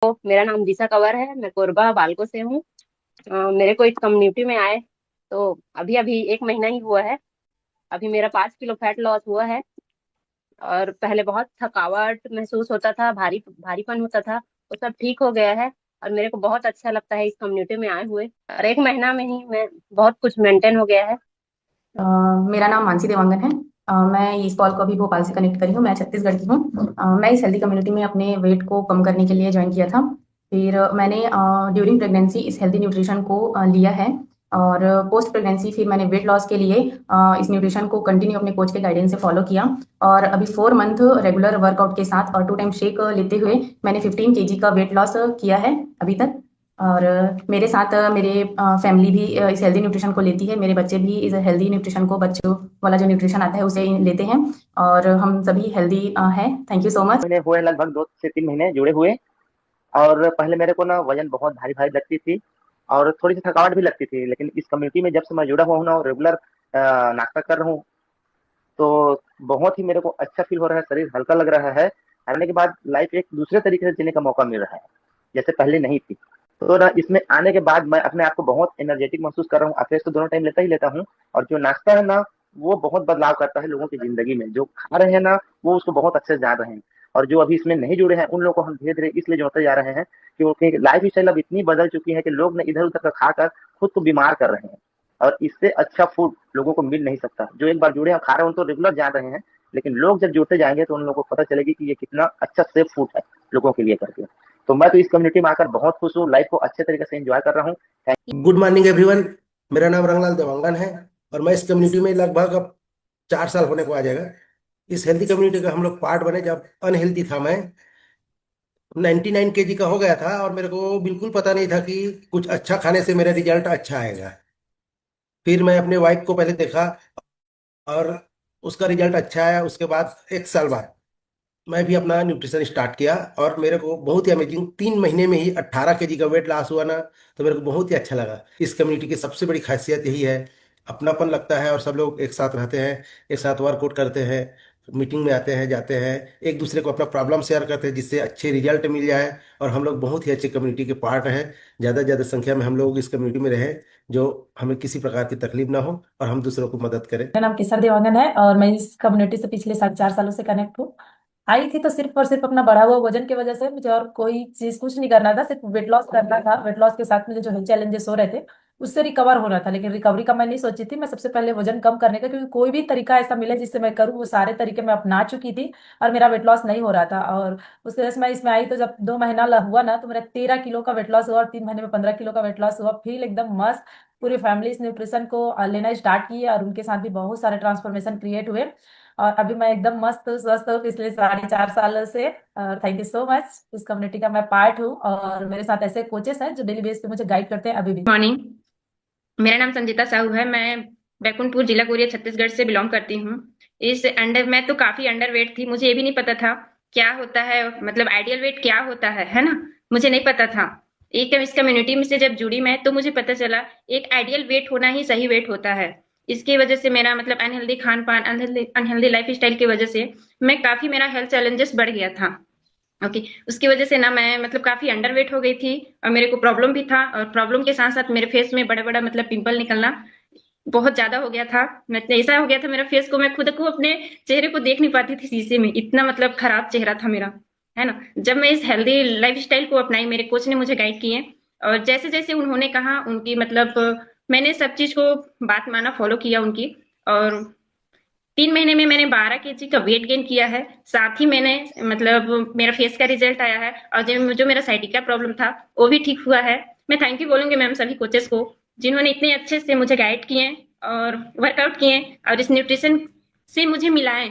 तो मेरा नाम दिशा कंवर है। मैं कोरबा बालको से हूँ। मेरे को इस कम्युनिटी में आए तो अभी अभी एक महीना ही हुआ है। अभी मेरा 5 किलो फैट लॉस हुआ है। और पहले बहुत थकावट महसूस होता था, भारीपन होता था। वो सब ठीक हो गया है। और मेरे को बहुत अच्छा लगता है इस कम्युनिटी में आए हुए। और एक महीना में ही मैं बहुत कुछ मेंटेन हो गया है। अ, मेरा नाम मानसी देवांगन है। मैं इस कॉल को अभी भोपाल से कनेक्ट करी हूँ। मैं छत्तीसगढ़ की हूँ। मैं इस हेल्दी कम्युनिटी में अपने वेट को कम करने के लिए ज्वाइन किया था। फिर मैंने ड्यूरिंग प्रेगनेंसी इस हेल्दी न्यूट्रिशन को लिया है। और पोस्ट प्रेगनेंसी फिर मैंने वेट लॉस के लिए इस न्यूट्रिशन को कंटिन्यू अपने कोच के गाइडेंस से फॉलो किया। और अभी 4 मंथ रेगुलर वर्कआउट के साथ और 2 टाइम शेक लेते हुए मैंने 15 kg का वेट लॉस किया है अभी तक। और मेरे साथ मेरे फैमिली भी इस हेल्दी न्यूट्रिशन को लेती है। मेरे बच्चे भी इस हेल्दी न्यूट्रिशन को, बच्चों वाला जो न्यूट्रिशन आता है उसे लेते हैं। और हम सभी हेल्दी हैं। Thank you so much. महीने हुए, लगभग 2 से 3 महीने जुड़े हुए। और पहले मेरे को ना वजन बहुत भारी भारी लगती थी और थोड़ी सी थकावट भी लगती थी, लेकिन इस कम्युनिटी में जब से मैं जुड़ा हुआ हूँ ना और रेगुलर नाश्ता कर रहा हूँ, तो बहुत ही मेरे को अच्छा फील हो रहा है, शरीर हल्का लग रहा है। आने के बाद लाइफ एक दूसरे तरीके से जीने का मौका मिल रहा है, जैसे पहले नहीं थी। तो ना इसमें आने के बाद मैं अपने आप को बहुत एनर्जेटिक महसूस कर रहा हूँ। फ्रेश तो दोनों टाइम लेता ही लेता हूँ। और जो नाश्ता है ना, वो बहुत बदलाव करता है लोगों की जिंदगी में। जो खा रहे हैं ना, वो उसको बहुत अच्छे से जान रहे हैं। और जो अभी इसमें नहीं जुड़े हैं, उन लोगों को हम धीरे धीरे इसलिए जोड़ते जा रहे हैं क्योंकि लाइफ स्टाइल अब इतनी बदल चुकी है कि लोग ना इधर उधर का खाकर खुद को बीमार कर रहे हैं। और इससे अच्छा फूड लोगों को मिल नहीं सकता। जो एक बार जुड़े हैं खा रहे हैं, उन तो रेगुलर जान रहे हैं। लेकिन लोग जब जुड़ते जाएंगे तो उन लोगों को पता चलेगी कि ये कितना अच्छा सेफ फूड है लोगों के लिए करके। तो मैं तो इस कम्युनिटी में आकर बहुत खुश हूँ, लाइफ को अच्छे तरीके से एंजॉय कर रहा हूँ। Good morning everyone. मेरा नाम रंगलाल देवांगन है और मैं इस कम्युनिटी में लगभग अब 4 साल होने को आ जाएगा। इस हेल्दी कम्युनिटी का हम लोग पार्ट बने जब अनहेल्दी था मैं। 99 kg का हो गया था और मेरे को बिल्कुल पता नहीं था कि कुछ अच्छा खाने से मेरा रिजल्ट अच्छा आएगा। फिर मैं अपने वाइफ को पहले देखा और उसका रिजल्ट अच्छा आया। उसके बाद 1 साल बाद मैं भी अपना न्यूट्रिशन स्टार्ट किया और मेरे को बहुत ही अमेजिंग 3 महीने में ही 18 kg का वेट लॉस हुआ ना। तो मेरे को बहुत ही अच्छा लगा। इस कम्युनिटी की सबसे बड़ी खासियत यही है, अपनापन लगता है और सब लोग एक साथ रहते हैं, एक साथ वर्कआउट करते हैं, मीटिंग में आते हैं जाते हैं, एक दूसरे को अपना प्रॉब्लम शेयर करते हैं जिससे अच्छे रिजल्ट मिल जाए। और हम लोग बहुत ही अच्छे कम्युनिटी के पार्ट हैं। ज़्यादा से ज़्यादा संख्या में हम लोग इस कम्युनिटी में रहें, जो हमें किसी प्रकार की तकलीफ ना हो और हम दूसरों को मदद करें। मेरा नाम केसर देवांगन है और मैं इस कम्युनिटी से पिछले 4.5 सालों से कनेक्ट हूँ। आई थी तो सिर्फ और सिर्फ अपना बढ़ा हुआ वजन की वजह से। मुझे और कोई चीज कुछ नहीं करना था, सिर्फ वेट लॉस करना था। वेट लॉस के साथ मुझे जो हेल्थ चैलेंजेस हो रहे थे उससे रिकवर होना था। लेकिन रिकवरी का मैं नहीं सोची थी। मैं सबसे पहले वजन कम करने का, क्योंकि कोई भी तरीका ऐसा मिले जिससे मैं करूँ, वो सारे तरीके मैं अपना चुकी थी और मेरा वेट लॉस नहीं हो रहा था। और उसके वजह से मैं इसमें आई तो जब 2 महीना हुआ ना, तो मेरा 13 किलो का वेट लॉस हुआ और 3 महीने में 15 किलो का वेट लॉस हुआ। फील एकदम मस्त। पूरी फैमिली इस न्यूट्रिशन को लेना स्टार्ट की है और उनके साथ भी बहुत सारे ट्रांसफॉर्मेशन क्रिएट हुए। और अभी मैं एकदम मस्त स्वस्थ हूँ पिछले 4.5 सालों से। और थैंक यू सो मच। इस कम्युनिटी का मैं पार्ट हूँ और मेरे साथ ऐसे कोचेस हैं जो डेली बेस पे मुझे गाइड करते हैं अभी भी। मॉर्निंग। मेरा नाम संजीता साहू है। मैं बैकुंठपुर जिला कोरिया छत्तीसगढ़ से बिलोंग करती हूँ। मैं तो काफी अंडर वेट थी। मुझे ये भी नहीं पता था क्या होता है, मतलब आइडियल वेट क्या होता है ना। मुझे नहीं पता था। एक इस कम्युनिटी में से जब जुड़ी मैं, तो मुझे पता चला एक आइडियल वेट होना ही सही वेट होता है। इसकी वजह से मेरा मतलब अनहेल्दी खान पान, अनहेल्दी लाइफ स्टाइल की वजह से मैं काफी, मेरा हेल्थ चैलेंजेस बढ़ गया था। ओके। उसकी वजह से ना मैं मतलब काफी अंडरवेट हो गई थी और मेरे को प्रॉब्लम भी था। और प्रॉब्लम के साथ साथ मेरे फेस में बड़ा बड़ा मतलब पिंपल निकलना बहुत ज्यादा हो गया था। मैं ऐसा हो गया था मेरा फेस को, मैं खुद को अपने चेहरे को देख नहीं पाती थी शीशे में, इतना मतलब खराब चेहरा था मेरा, है ना। जब मैं इस हेल्दी लाइफ स्टाइल को अपनाई, मेरे कोच ने मुझे गाइड किए और जैसे जैसे उन्होंने कहा उनकी मतलब मैंने सब चीज को बात माना, फॉलो किया उनकी। और 3 महीने में मैंने 12 kg का वेट गेन किया है। साथ ही मैंने मतलब मेरा फेस का रिजल्ट आया है और जो मेरा साइटिका प्रॉब्लम था वो भी ठीक हुआ है। मैं थैंक यू बोलूंगी मैम सभी कोचेस को, जिन्होंने इतने अच्छे से मुझे गाइड किए और वर्कआउट किए और इस न्यूट्रिशन से मुझे मिलाएं।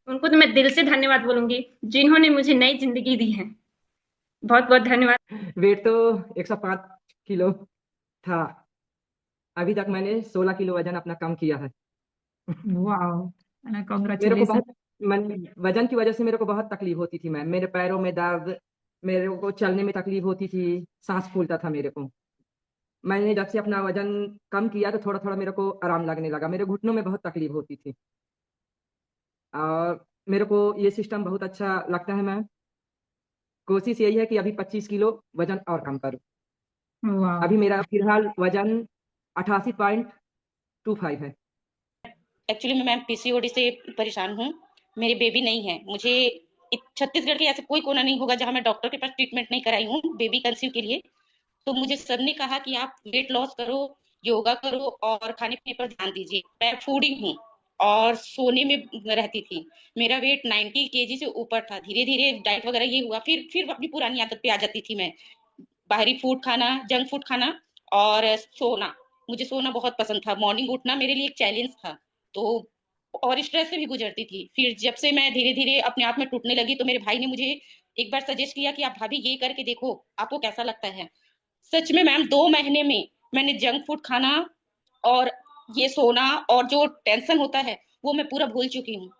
उनको तो मैं दिल से धन्यवाद बोलूंगी, जिन्होंने मुझे नई जिंदगी दी है। बहुत बहुत धन्यवाद। वेट तो 105 किलो था। अभी तक मैंने 16 किलो वजन अपना कम किया है। वाह, मेरे को कांग्रेचुलेशन। बहुत मन वजन की वजह से मेरे को बहुत तकलीफ होती थी मैम। मेरे पैरों में दर्द, मेरे को चलने में तकलीफ होती थी, सांस फूलता था मेरे को। मैंने जब से अपना वजन कम किया तो थोड़ा थोड़ा मेरे को आराम लगने लगा। मेरे घुटनों में बहुत तकलीफ होती थी और मेरे को ये सिस्टम बहुत अच्छा लगता है मैम। कोशिश यही है कि अभी 25 किलो वजन और कम करूं। वाह। अभी मेरा फिलहाल वजन 88.25 है। एक्चुअली मैं मैम पीसीओडी से परेशान हूँ। मेरी बेबी नहीं है। मुझे छत्तीसगढ़ के ऐसे कोई कोना नहीं होगा जहाँ मैं डॉक्टर के पास ट्रीटमेंट नहीं कराई हूँ बेबी कंसीव के लिए। तो मुझे सर ने कहा कि आप वेट लॉस करो, योगा करो और खाने पीने पर ध्यान दीजिए। मैं फूडिंग हूँ और सोने में रहती थी। मेरा वेट 90 केजी से ऊपर था। धीरे धीरे डाइट वगैरह ये हुआ, फिर अपनी पुरानी आदत पे आ जाती थी मैं। बाहरी फूड खाना, जंक फूड खाना और सोना। मुझे सोना बहुत पसंद था। मॉर्निंग उठना मेरे लिए एक चैलेंज था। तो और स्ट्रेस से भी गुजरती थी। फिर जब से मैं धीरे धीरे अपने आप में टूटने लगी तो मेरे भाई ने मुझे एक बार सजेस्ट किया कि आप भाभी ये करके देखो, आपको कैसा लगता है। सच में मैम 2 महीने में मैंने जंक फूड खाना और ये सोना और जो टेंशन होता है वो मैं पूरा भूल चुकी हूँ।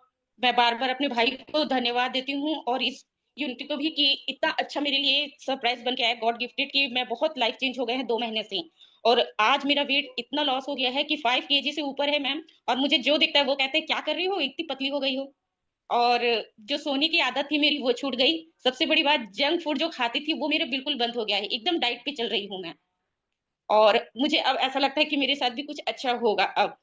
मैं बार बार अपने भाई को धन्यवाद देती हूँ और इस यूनिटी को भी कि इतना अच्छा मेरे लिए सरप्राइज बन के आया, गॉड गिफ्टेड, कि मैं बहुत लाइफ चेंज हो गए हैं 2 महीने से। और आज मेरा वेट इतना लॉस हो गया है कि 5 केजी से ऊपर है मैम। और मुझे जो दिखता है वो कहते हैं क्या कर रही हो, इतनी पतली हो गई हो। और जो सोने की आदत थी मेरी वो छूट गई। सबसे बड़ी बात, जंक फूड जो खाती थी वो मेरे बिल्कुल बंद हो गया है। एकदम डाइट पे चल रही हूँ मैं। और मुझे अब ऐसा लगता है कि मेरे साथ भी कुछ अच्छा होगा अब।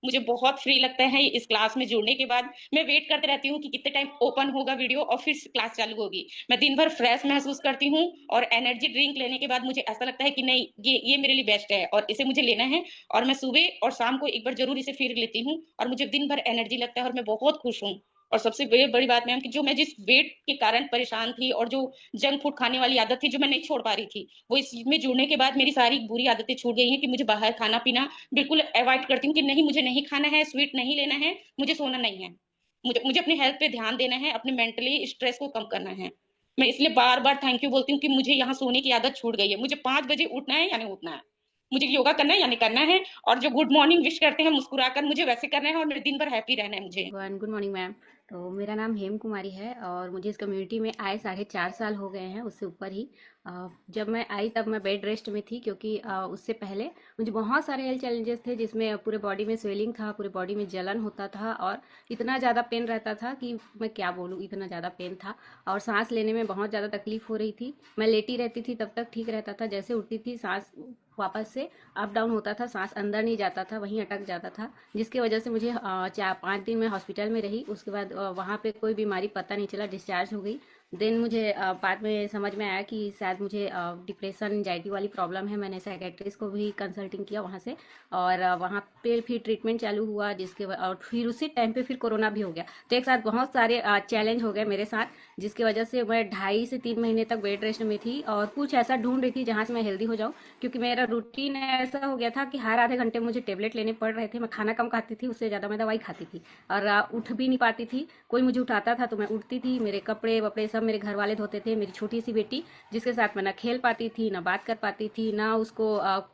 मुझे बहुत फ्री लगता है इस क्लास में जुड़ने के बाद। मैं वेट करते रहती हूँ कि कितने टाइम ओपन होगा वीडियो और फिर क्लास चालू होगी। मैं दिन भर फ्रेश महसूस करती हूँ और एनर्जी ड्रिंक लेने के बाद मुझे ऐसा लगता है कि नहीं, ये मेरे लिए बेस्ट है और इसे मुझे लेना है। और मैं सुबह और शाम को एक बार जरूर इसे फिर लेती हूँ और मुझे दिन भर एनर्जी लगता है और मैं बहुत खुश हूँ। और सबसे बड़ी बात मैम कि जो मैं जिस वेट के कारण परेशान थी और जो जंक फूड खाने वाली आदत थी जो मैं नहीं छोड़ पा रही थी, वो इसमें जुड़ने के बाद मेरी सारी बुरी आदतें छूट गई हैं कि मुझे बाहर खाना पीना बिल्कुल अवॉइड करती हूँ कि नहीं, मुझे नहीं खाना है, स्वीट नहीं लेना है, मुझे सोना नहीं है। मुझे अपनी हेल्थ पे ध्यान देना है, अपने मेंटली स्ट्रेस को कम करना है। मैं इसलिए बार बार थैंक यू बोलती हूँ कि मुझे यहाँ सोने की आदत छूट गई है। मुझे 5 बजे उठना है या नहीं उठना है, मुझे योगा करना है या नहीं करना है, और जो गुड मॉर्निंग विश करते हैं मुस्कुराकर, मुझे वैसे करना है और मेरे दिन भर हैप्पी रहना है मुझे। Good morning ma'am. तो मेरा नाम हेम कुमारी है और मुझे इस कम्युनिटी में आए 4.5 साल हो गए हैं, उससे ऊपर ही। जब मैं आई तब मैं बेड रेस्ट में थी क्योंकि उससे पहले मुझे बहुत सारे हेल्थ चैलेंजेस थे जिसमें पूरे बॉडी में स्वेलिंग था, पूरे बॉडी में जलन होता था और इतना ज़्यादा पेन रहता था कि मैं क्या बोलूँ, इतना ज़्यादा पेन था। और सांस लेने में बहुत ज़्यादा तकलीफ हो रही थी। मैं लेटी रहती थी तब तक ठीक रहता था, जैसे उठती थी सांस वापस से अप डाउन होता था, सांस अंदर नहीं जाता था, वहीं अटक जाता था, जिसकी वजह से मुझे 4-5 दिन में हॉस्पिटल में रही। उसके बाद वहाँ पे कोई बीमारी पता नहीं चला, डिस्चार्ज हो गई। देन मुझे बाद में समझ में आया कि शायद मुझे डिप्रेशन एंजाइटी वाली प्रॉब्लम है। मैंने साइकेट्रिस्ट को भी कंसल्टिंग किया वहाँ से और वहाँ पे फिर ट्रीटमेंट चालू हुआ, और फिर उसी टाइम पे फिर कोरोना भी हो गया। तो एक साथ बहुत सारे चैलेंज हो गए मेरे साथ, जिसकी वजह से मैं 2.5 से 3 महीने तक बेड रेस्ट में थी और कुछ ऐसा ढूंढ रही थी जहाँ से मैं हेल्दी हो जाऊँ, क्योंकि मेरा रूटीन ऐसा हो गया था कि हर आधे घंटे मुझे टेबलेट लेने पड़ रहे थे। मैं खाना कम खाती थी, उससे ज़्यादा मैं दवाई खाती थी और उठ भी नहीं पाती थी। कोई मुझे उठाता था तो मैं उठती थी, मेरे कपड़े वपड़े सब मेरे घर वाले धोते थे। मेरी छोटी सी बेटी जिसके साथ मैं ना खेल पाती थी, ना बात कर पाती थी, ना उसको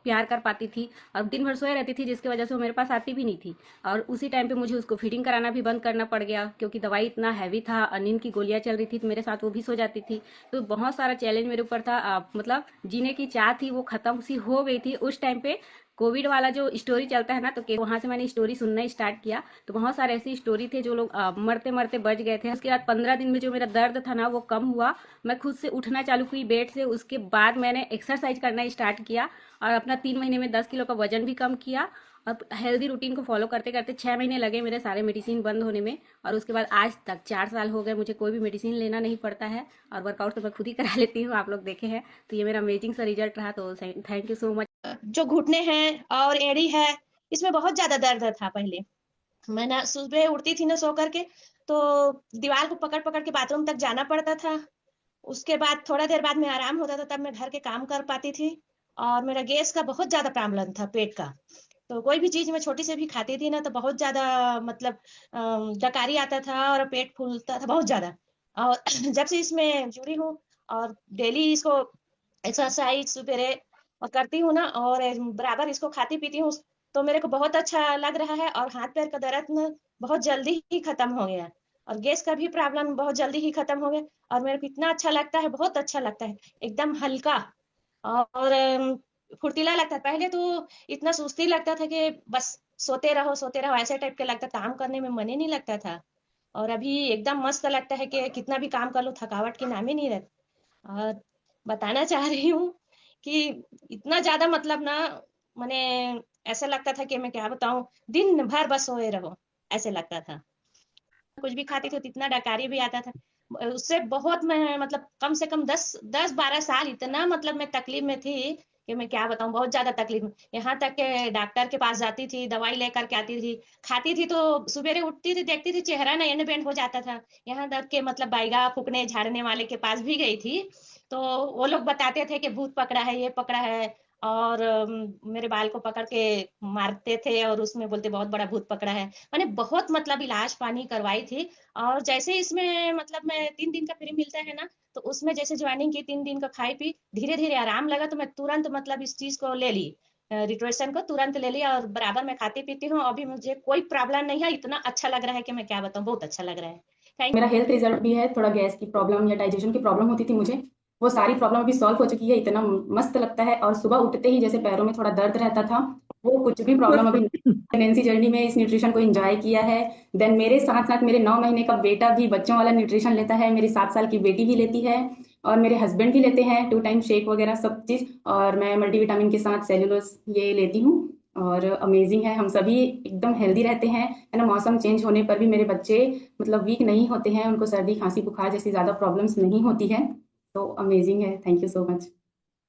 प्यार कर पाती थी, और दिन भर सोए रहती थी, जिसकी वजह से वो मेरे पास आती भी नहीं थी। और उसी टाइम पे मुझे उसको फीडिंग कराना भी बंद करना पड़ गया क्योंकि दवाई इतना हैवी था, नींद की गोलियां चल रही थी तो मेरे साथ वो भी सो जाती थी। तो बहुत सारा चैलेंज मेरे ऊपर था। मतलब जीने की चाह थी वो खत्म सी हो गई थी उस टाइम पे। कोविड वाला जो स्टोरी चलता है ना, तो वहां से मैंने स्टोरी सुनना स्टार्ट किया, तो बहुत सारे ऐसी स्टोरी थे जो लोग मरते मरते बच गए थे। उसके बाद 15 दिन में जो मेरा दर्द था ना वो कम हुआ, मैं खुद से उठना चालू हुई बेड से। उसके बाद मैंने एक्सरसाइज करना स्टार्ट किया और अपना 3 महीने में 10 किलो का वजन भी कम किया। अब हेल्दी रूटीन को फॉलो करते करते 6 महीने लगे मेरे सारे मेडिसिन बंद होने में, और उसके बाद आज तक 4 साल हो गए मुझे कोई भी मेडिसिन लेना नहीं पड़ता है और वर्कआउट तो मैं खुद ही करा लेती हूँ, आप लोग देखे हैं। तो ये मेरा अमेजिंग सा रिजल्ट रहा, तो थैंक यू सो मच। जो घुटने हैं और एड़ी है, इसमें बहुत ज्यादा दर्द था पहले। मैं ना सुबह उठती थी ना सो करके, तो दीवार को पकड़ पकड़ के बाथरूम तक जाना पड़ता था। उसके बाद थोड़ा देर बाद में आराम होता था, तब मैं घर के काम कर पाती थी। और मेरा गैस का बहुत ज्यादा प्रॉब्लम था, पेट का। तो कोई भी चीज मैं छोटी से भी खाती थी ना तो बहुत ज्यादा, मतलब डकारी आता था और पेट फूलता था बहुत ज्यादा। और जब से इसमें जुड़ी हूँ और डेली इसको एक्सरसाइज सुबह और करती हूँ ना, और बराबर इसको खाती पीती हूँ, तो मेरे को बहुत अच्छा लग रहा है। और हाथ पैर का दर्द न बहुत जल्दी ही खत्म हो गया, और गैस का भी प्रॉब्लम बहुत जल्दी ही खत्म हो गया। और मेरे को इतना अच्छा लगता है, बहुत अच्छा लगता है, एकदम हल्का और फुर्तीला लगता है। पहले तो इतना सुस्ती लगता था कि बस सोते रहो ऐसे टाइप का लगता, काम करने में मन ही नहीं लगता था। और अभी एकदम मस्त लगता है कि कितना भी काम कर लो, थकावट की नाम ही नहीं रहती। और बताना चाह रही हूँ कि इतना ज़्यादा मतलब ना मैंने ऐसा लगता था कि मैं क्या बताऊँ, दिन भर बस सोए रहो, ऐसे लगता था। कुछ भी खाती थी तो इतना डकारी भी आता था। उससे बहुत मैं मतलब कम से कम 10-12 साल इतना मतलब मैं तकलीफ में थी कि मैं क्या बताऊं, बहुत ज्यादा तकलीफ में। यहाँ तक के डॉक्टर के पास जाती थी, दवाई लेकर के आती थी, खाती थी तो सवेरे उठती थी, देखती थी चेहरा ना एंड बेंड हो जाता था। यहाँ तक के मतलब बाइगा फूकने झाड़ने वाले के पास भी गई थी, तो वो लोग बताते थे कि भूत पकड़ा है, ये पकड़ा है। और मेरे बाल को पकड़ के मारते थे और उसमें बोलते बहुत बड़ा भूत पकड़ा है। मैंने बहुत मतलब इलाज पानी करवाई थी। और जैसे इसमें मतलब मैं 3 दिन का फ्री मिलता है ना, तो उसमें जैसे ज्वाइनिंग की 3 दिन का खाई पी, धीरे धीरे आराम लगा, तो मैं तुरंत मतलब इस चीज को ले ली, रिट्रेशन को तुरंत ले लिया और बराबर मैं खाती पीती हूँ। अभी मुझे कोई प्रॉब्लम नहीं है, इतना अच्छा लग रहा है कि मैं क्या बताऊँ, बहुत अच्छा लग रहा है। थैंक मेरा हेल्थ रिजल्ट भी है, थोड़ा गैस की प्रॉब्लम या डाइजेशन की प्रॉब्लम होती थी मुझे, वो सारी प्रॉब्लम अभी सॉल्व हो चुकी है। इतना मस्त लगता है, और सुबह उठते ही जैसे पैरों में थोड़ा दर्द रहता था, वो कुछ भी प्रॉब्लम अभी प्रेगनेंसी जर्नी में इस न्यूट्रिशन को एंजॉय किया है। देन मेरे साथ साथ मेरे 9 महीने का बेटा भी बच्चों वाला न्यूट्रिशन लेता है, मेरी 7 साल की बेटी भी लेती है, और मेरे हस्बैंड भी लेते हैं 2 टाइम शेक वगैरह सब चीज़। और मैं मल्टीविटामिन के साथ सेलुलोज ये लेती हूँ, और अमेजिंग है। हम सभी एकदम हेल्दी रहते हैं, है ना। मौसम चेंज होने पर भी मेरे बच्चे मतलब वीक नहीं होते हैं, उनको सर्दी खांसी बुखार जैसी ज़्यादा प्रॉब्लम्स नहीं होती है। तो अमेजिंग है। Thank you so much.